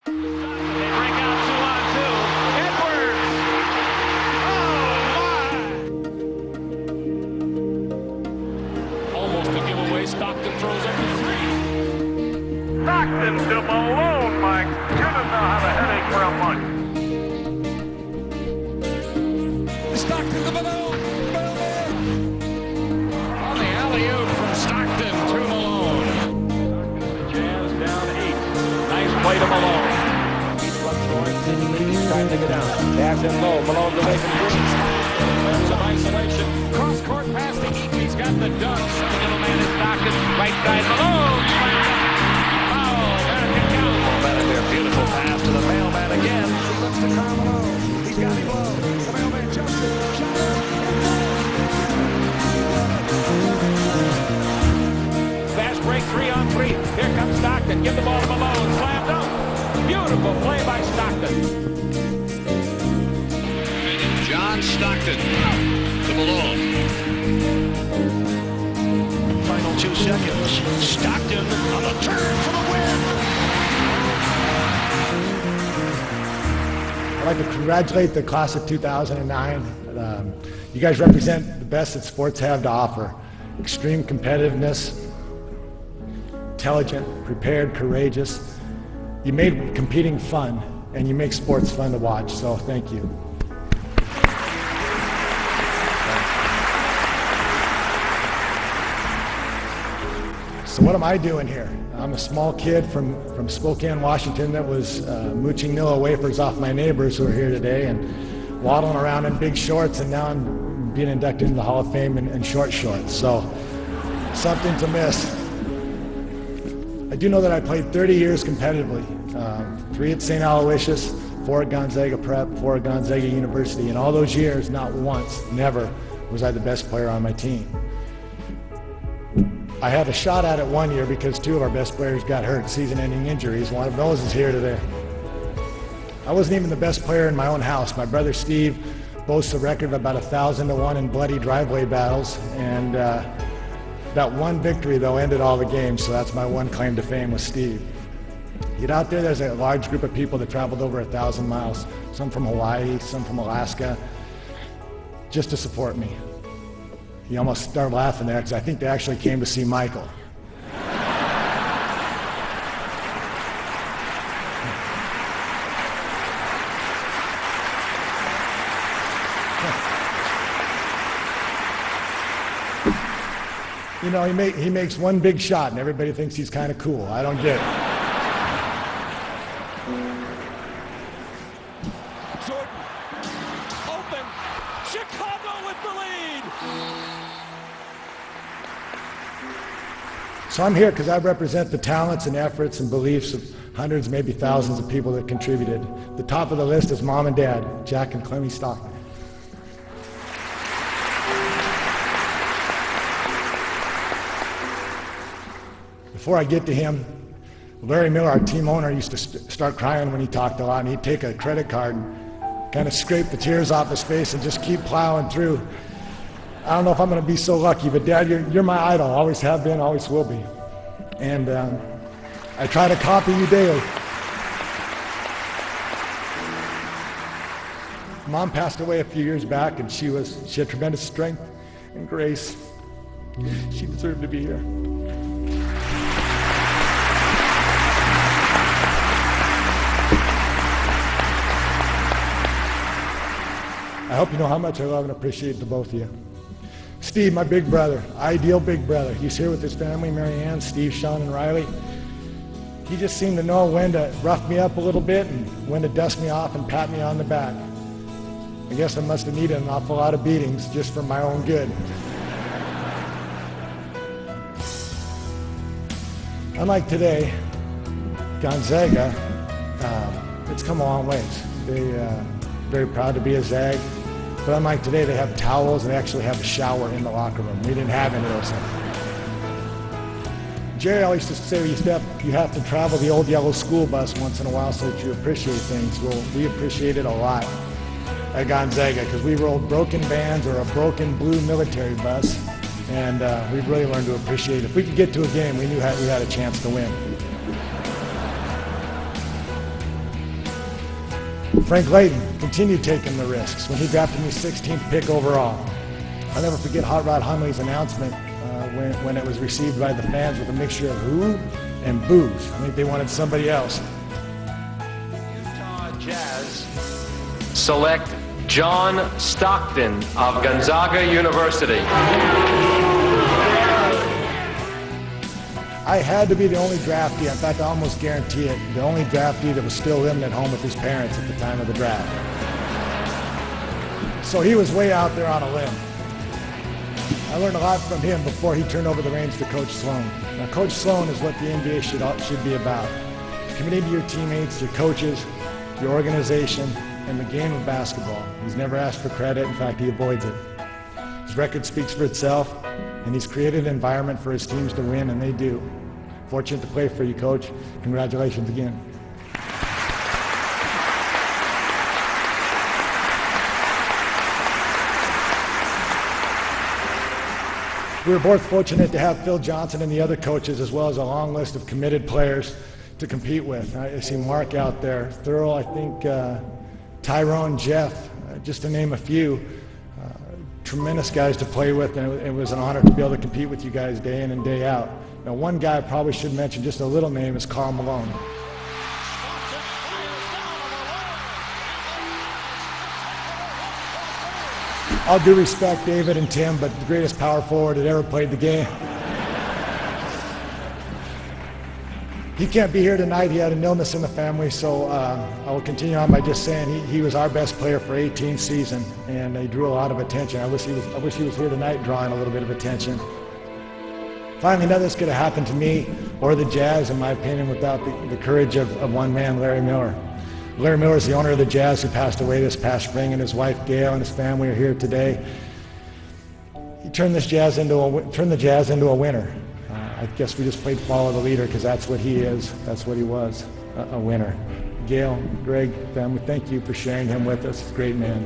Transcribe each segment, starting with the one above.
They break out 2-on-2. Edwards! Oh, my! Almost a giveaway. Stockton throws up the three. Stockton to Malone, my goodness, now have a headache for a month. Stockton to Malone. On the alley-oop from Stockton to Malone. The Jazz down 8. Nice play to Malone. He's trying to get down. Pass in low. Malone's away from three. There's some isolation. Cross-court pass to Eaton. He's got the dunks. The middle man is Stockton. Right side Malone. Foul. American count. There, beautiful pass to the mailman again. He looks to Carmelo. He's got him low. The mailman jumps it. Shot it. Fast break 3-on-3. Here comes Stockton. Give the ball to Malone. Slam dunk. Beautiful play by Stockton. John Stockton to Malone. Final 2 seconds. Stockton on the turn for the win. I'd like to congratulate the class of 2009. You guys represent the best that sports have to offer. Extreme competitiveness, intelligent, prepared, courageous. You made competing fun, and you make sports fun to watch, so thank you. So what am I doing here? I'm a small kid from Spokane, Washington that was mooching Nilla wafers off my neighbors who are here today and waddling around in big shorts, and now I'm being inducted into the Hall of Fame in short shorts. So something to miss. I do know that I played 30 years competitively, 3 at St. Aloysius, 4 at Gonzaga Prep, 4 at Gonzaga University. In all those years, not once, never was I the best player on my team. I had a shot at it one year because 2 of our best players got hurt, season-ending injuries. One of those is here today. I wasn't even the best player in my own house. My brother Steve boasts a record of about 1,000-1 in bloody driveway battles, and that one victory, though, ended all the games, so that's my one claim to fame with Steve. Get out there's a large group of people that traveled over 1,000 miles, some from Hawaii, some from Alaska, just to support me. You almost start laughing there because I think they actually came to see Michael. You know, he makes one big shot and everybody thinks he's kind of cool. I don't get it. Jordan. Open. Chicago with the lead. So I'm here because I represent the talents and efforts and beliefs of hundreds, maybe thousands of people that contributed. The top of the list is Mom and Dad, Jack and Clemmy Stockton. Before I get to him, Larry Miller, our team owner, used to start crying when he talked a lot, and he'd take a credit card and kind of scrape the tears off his face and just keep plowing through. I don't know if I'm going to be so lucky, but Dad, you're my idol. Always have been, always will be. And I try to copy you daily. Mom passed away a few years back, and she had tremendous strength and grace. She deserved to be here. I hope you know how much I love and appreciate the both of you. Steve, my big brother, ideal big brother. He's here with his family, Mary Ann, Steve, Sean, and Riley. He just seemed to know when to rough me up a little bit and when to dust me off and pat me on the back. I guess I must have needed an awful lot of beatings just for my own good. Unlike today, Gonzaga, it's come a long ways. They're very proud to be a Zag. But unlike today, they have towels and they actually have a shower in the locker room. We didn't have any of those things. Jerry always used to say, you have to travel the old yellow school bus once in a while so that you appreciate things. Well, we appreciate it a lot at Gonzaga because we rode broken vans or a broken blue military bus, and we really learned to appreciate it. If we could get to a game, we knew we had a chance to win. Frank Layton continued taking the risks when he drafted me 16th pick overall. I'll never forget Hot Rod Hundley's announcement when it was received by the fans with a mixture of who and boos. I think they wanted somebody else. Utah Jazz select John Stockton of Gonzaga University. I had to be the only draftee, in fact I almost guarantee it, the only draftee that was still living at home with his parents at the time of the draft. So he was way out there on a limb. I learned a lot from him before he turned over the reins to Coach Sloan. Now Coach Sloan is what the NBA should be about. Committing to your teammates, your coaches, your organization, and the game of basketball. He's never asked for credit, in fact he avoids it. His record speaks for itself, and he's created an environment for his teams to win, and they do. Fortunate to play for you, Coach. Congratulations again. We were both fortunate to have Phil Johnson and the other coaches, as well as a long list of committed players to compete with. I see Mark out there, Thurl, I think Tyrone, Jeff, just to name a few. Tremendous guys to play with, and it was an honor to be able to compete with you guys day in and day out. Now, one guy I probably should mention, just a little name, is Karl Malone. All due respect, David and Tim, but the greatest power forward that ever played the game. He can't be here tonight. He had an illness in the family, so I will continue on by just saying he was our best player for 18th season, and he drew a lot of attention. I wish he was here tonight drawing a little bit of attention. Finally, none of this could have happened to me or the Jazz, in my opinion, without the courage of one man, Larry Miller. Larry Miller is the owner of the Jazz, who passed away this past spring, and his wife Gail and his family are here today. He turned the Jazz into a winner. I guess we just played follow the leader, because that's what he is. That's what he was, a winner. Gail, Greg, family, thank you for sharing him with us. He's a great man.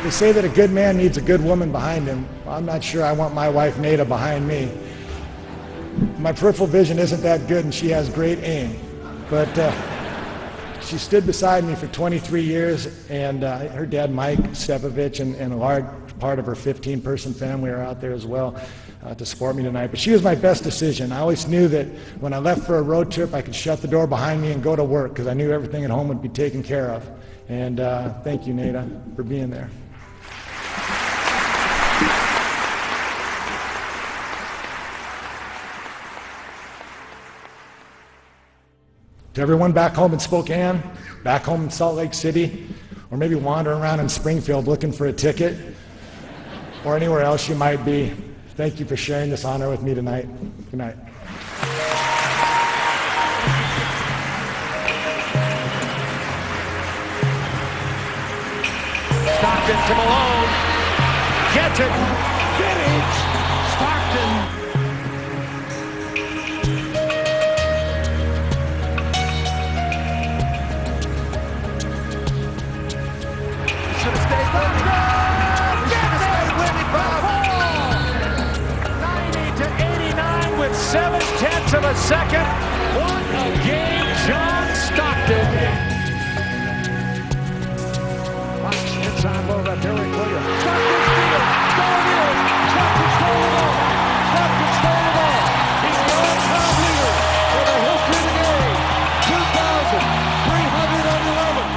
They say that a good man needs a good woman behind him. Well, I'm not sure I want my wife Nada behind me. My peripheral vision isn't that good, and she has great aim. But she stood beside me for 23 years, and her dad, Mike Stepovich, and a large part of her 15-person family are out there as well to support me tonight. But she was my best decision. I always knew that when I left for a road trip, I could shut the door behind me and go to work, because I knew everything at home would be taken care of. And thank you, Nada, for being there. To everyone back home in Spokane, back home in Salt Lake City, or maybe wandering around in Springfield looking for a ticket, or anywhere else you might be, thank you for sharing this honor with me tonight. Good night. Stockton to Malone. Gets it. Vintage. Stockton. Should have stayed with it. Should have stayed with it, Bob. 90-89 with 7/10 of a second. What a game, John Stockton. Inside low by Derrick Williams. Stockton steals. Going in. Stockton stole the ball. Stockton stole the ball. He's the all-time leader for the history of the game. 2,311.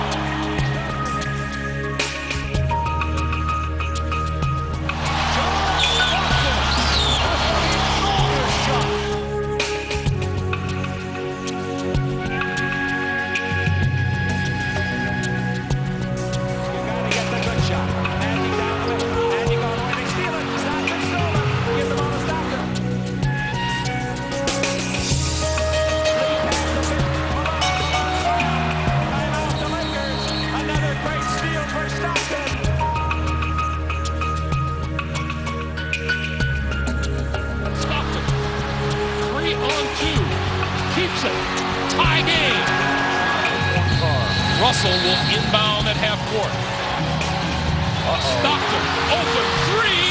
Tie game. Russell will inbound at half court. Stockton, open three.